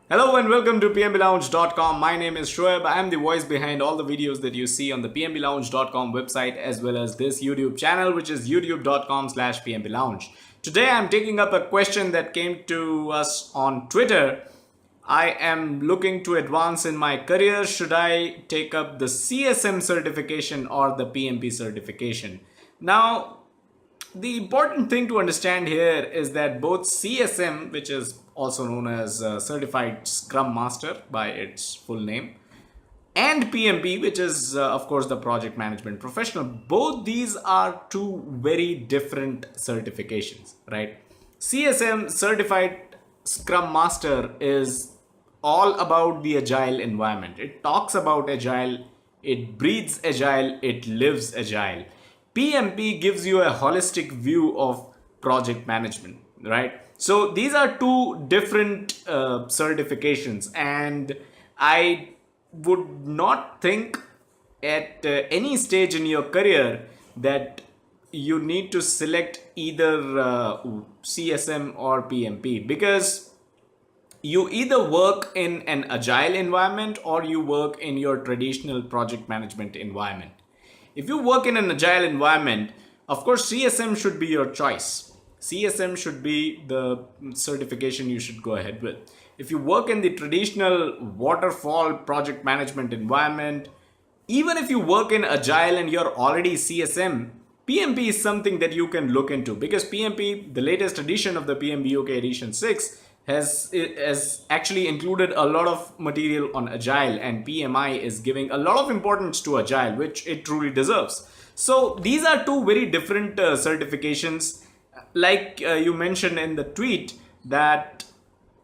Hello and welcome to PMPLounge.com. My name is Shoaib. I am the voice behind all the videos that you see on the PMPLounge.com website as well as this YouTube channel, which is youtube.com/PMPLounge. Today I'm taking up a question that came to us on Twitter. I am looking to advance in my career. Should I take up the CSM certification or the PMP certification? Now, the important thing to understand here is that both CSM, which is also known as Certified Scrum Master by its full name, and PMP, which is of course the Project Management Professional, both these are two very different certifications, right? CSM, Certified Scrum Master, is all about the agile environment. It talks about agile, it breathes agile, it lives agile. PMP gives you a holistic view of project management, right? So these are two different certifications, and I would not think at any stage in your career that you need to select either CSM or PMP, because you either work in an agile environment or you work in your traditional project management environment. If you work in an agile environment, of course, CSM should be your choice. CSM should be the certification you should go ahead with. If you work in the traditional waterfall project management environment, even if you work in agile and you're already CSM, PMP is something that you can look into, because PMP, the latest edition of the PMBOK edition 6, has actually included a lot of material on agile, and PMI is giving a lot of importance to agile, which it truly deserves. So these are two very different certifications. Like you mentioned in the tweet that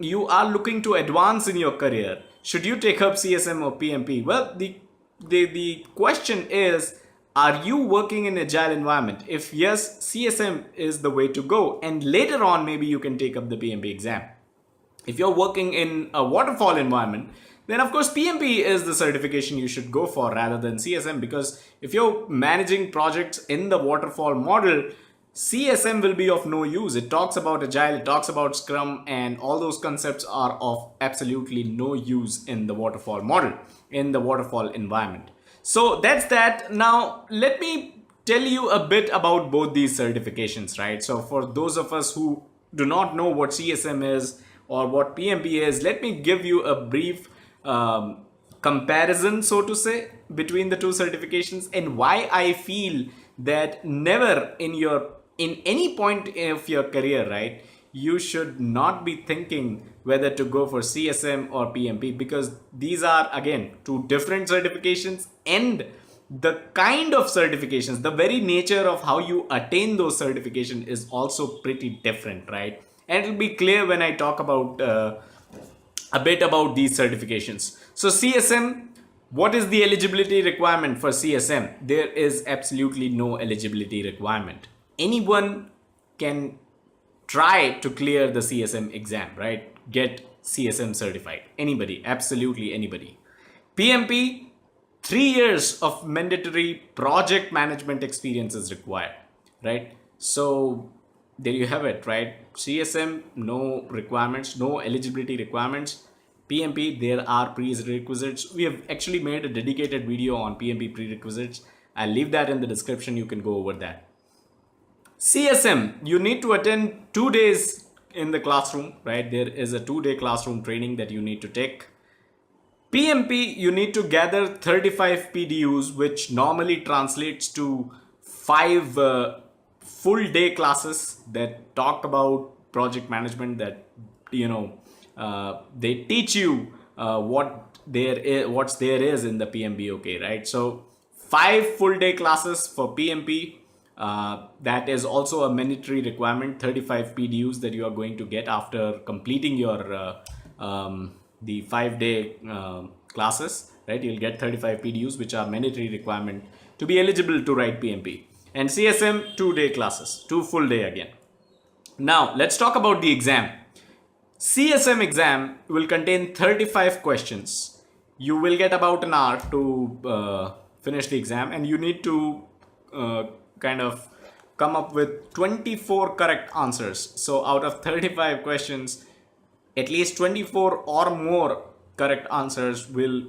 you are looking to advance in your career, should you take up CSM or PMP? Well, the question is, are you working in agile environment? If yes, CSM is the way to go, and later on maybe you can take up the PMP exam. If you're working in a waterfall environment, then of course PMP is the certification you should go for rather than CSM, because if you're managing projects in the waterfall model, CSM will be of no use. It talks about agile, it talks about Scrum, and all those concepts are of absolutely no use in the waterfall model, in the waterfall environment. So that's that. Now, let me tell you a bit about both these certifications, right? So for those of us who do not know what CSM is or what PMP is, let me give you a brief comparison, so to say, between the two certifications, and why I feel that never in any point of your career, right, you should not be thinking whether to go for CSM or PMP, because these are again two different certifications, and the kind of certifications, the very nature of how you attain those certifications is also pretty different, right? And it'll be clear when I talk about a bit about these certifications. So CSM, what is the eligibility requirement for CSM? There is absolutely no eligibility requirement. Anyone can try to clear the CSM exam, right? Get CSM certified. Anybody, absolutely anybody. PMP, 3 years of mandatory project management experience is required, right? So there you have it, right? CSM, no requirements, no eligibility requirements. PMP, there are prerequisites. We have actually made a dedicated video on PMP prerequisites. I'll leave that in the description. You can go over that. CSM, you need to attend 2 days in the classroom, right? There is a 2-day classroom training that you need to take. PMP, you need to gather 35 PDUs, which normally translates to 5 full day classes that talk about project management, that they teach you what's there is in the PMBOK, right? So 5 full day classes for PMP. That is also a mandatory requirement, 35 PDUs that you are going to get after completing your the 5-day classes, right? You'll get 35 PDUs, which are mandatory requirement to be eligible to write PMP. And CSM, 2-day classes, 2 full day again. Now, let's talk about the exam. CSM exam will contain 35 questions. You will get about an hour to finish the exam, and you need to kind of come up with 24 correct answers. So out of 35 questions, at least 24 or more correct answers will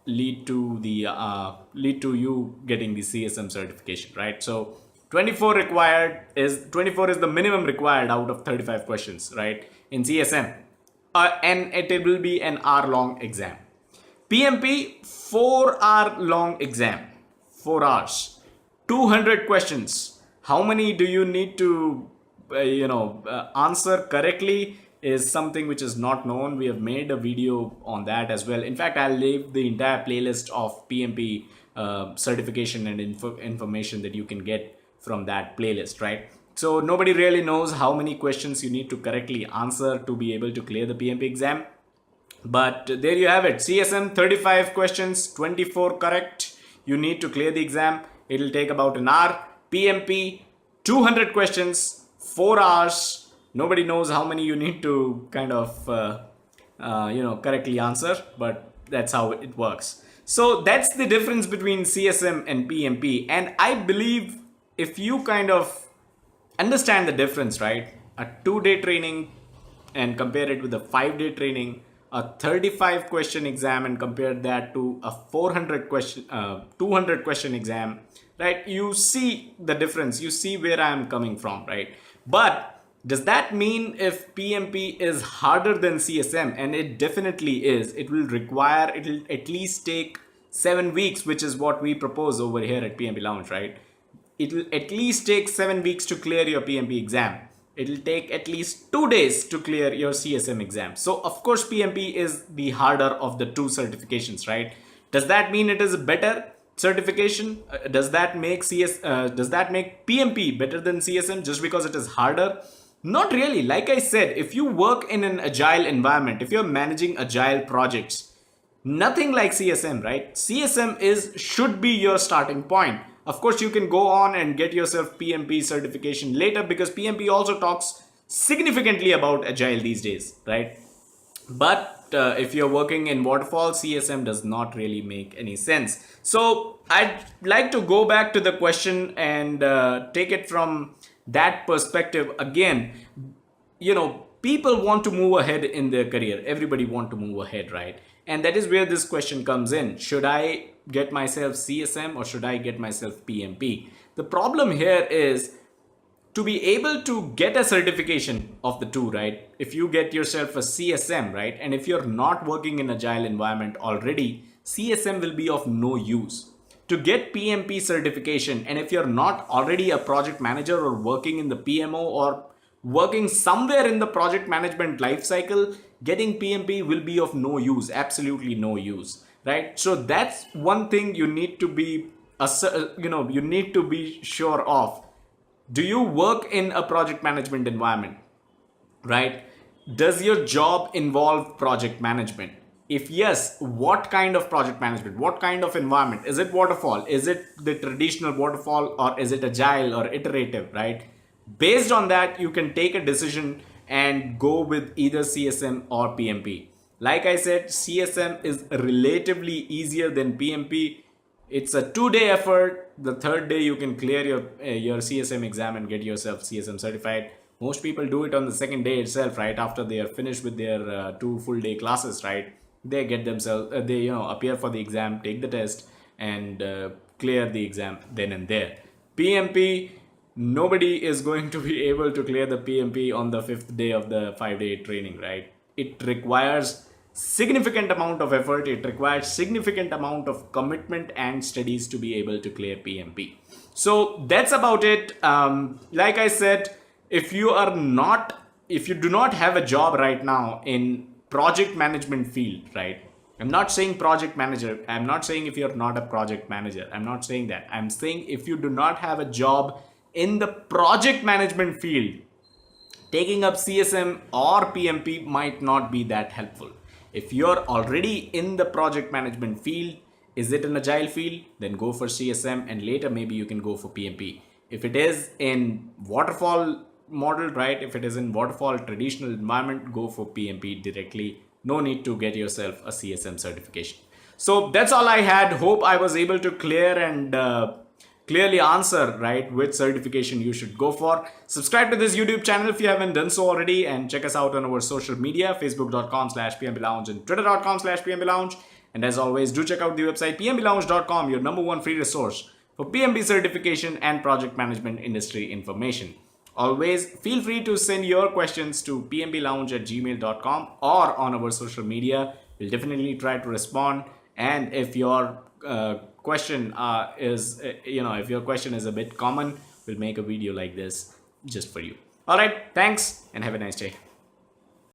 lead to you getting the CSM certification, right? So 24 is the minimum required out of 35 questions, right, in CSM, and it will be an hour-long exam. PMP 4-hour long exam, 4 hours, 200 questions. How many do you need to answer correctly is something which is not known. We have made a video on that as well. In fact, I'll leave the entire playlist of PMP certification and information that you can get from that playlist, right? So nobody really knows how many questions you need to correctly answer to be able to clear the PMP exam. But there you have it. CSM 35 questions, 24 correct. You need to clear the exam. It'll take about an hour. PMP 200 questions, 4 hours. Nobody knows how many you need to kind of correctly answer, but that's how it works. So that's the difference between CSM and PMP. And I believe if you kind of understand the difference, right? A 2-day training and compare it with a 5-day training, a 35 question exam and compare that to a 200 question exam, right? You see the difference. You see where I am coming from, right? But does that mean if PMP is harder than CSM? And it definitely is. It'll at least take 7 weeks, which is what we propose over here at PMP Lounge, right? It will at least take 7 weeks to clear your PMP exam. It will take at least 2 days to clear your CSM exam. So of course PMP is the harder of the two certifications, right? Does that mean it is a better certification? Does that make PMP better than CSM just because it is harder? Not really. Like I said, if you work in an agile environment, if you're managing agile projects, nothing like CSM, right? CSM should be your starting point. Of course, you can go on and get yourself PMP certification later because PMP also talks significantly about agile these days, right? But if you're working in waterfall, CSM does not really make any sense. So I'd like to go back to the question and take it from that perspective again. People want to move ahead in their career. Everybody want to move ahead, right? And that is where this question comes in. Should I get myself CSM or should I get myself PMP? The problem here is to be able to get a certification of the two, right? If you get yourself a CSM, right? And if you're not working in agile environment already, CSM will be of no use. To get PMP certification, and if you're not already a project manager or working in the PMO or working somewhere in the project management lifecycle, getting PMP will be of no use, absolutely no use, right? So that's one thing you need to be, you need to be sure of. Do you work in a project management environment, right? Does your job involve project management? If yes, what kind of project management? What kind of environment? Is it waterfall? Is it the traditional waterfall or is it agile or iterative, right? Based on that, you can take a decision and go with either CSM or PMP. Like I said, CSM is relatively easier than PMP. It's a 2-day effort. The 3rd day you can clear your CSM exam and get yourself CSM certified. Most people do it on the 2nd day itself, right? After they are finished with their 2 full-day classes, right? They get themselves, they appear for the exam, take the test, and clear the exam then and there. PMP, nobody is going to be able to clear the PMP on the 5th day of the 5-day training, right? It requires significant amount of effort. It requires significant amount of commitment and studies to be able to clear PMP. So that's about it. Like I said, if you do not have a job right now in project management field, right? I'm not saying project manager. I'm not saying if you're not a project manager. I'm not saying that. I'm saying if you do not have a job in the project management field, taking up CSM or PMP might not be that helpful. If you're already in the project management field, is it an agile field? Then go for CSM and later maybe you can go for PMP. If it is in waterfall model, right? If it is in waterfall traditional environment, go for PMP directly. No need to get yourself a CSM certification. So that's all I had. Hope I was able to clear and clearly answer, right, which certification you should go for. Subscribe to this YouTube channel if you haven't done so already, and check us out on our social media, facebook.com/PMP and twitter.com/PMP. And as always, do check out the website PMPlounge.com, your #1 free resource for PMP certification and project management industry information. Always feel free to send your questions to pmplounge@gmail.com or on our social media. We'll definitely try to respond. And if your question if your question is a bit common, we'll make a video like this just for you. All right, thanks and have a nice day.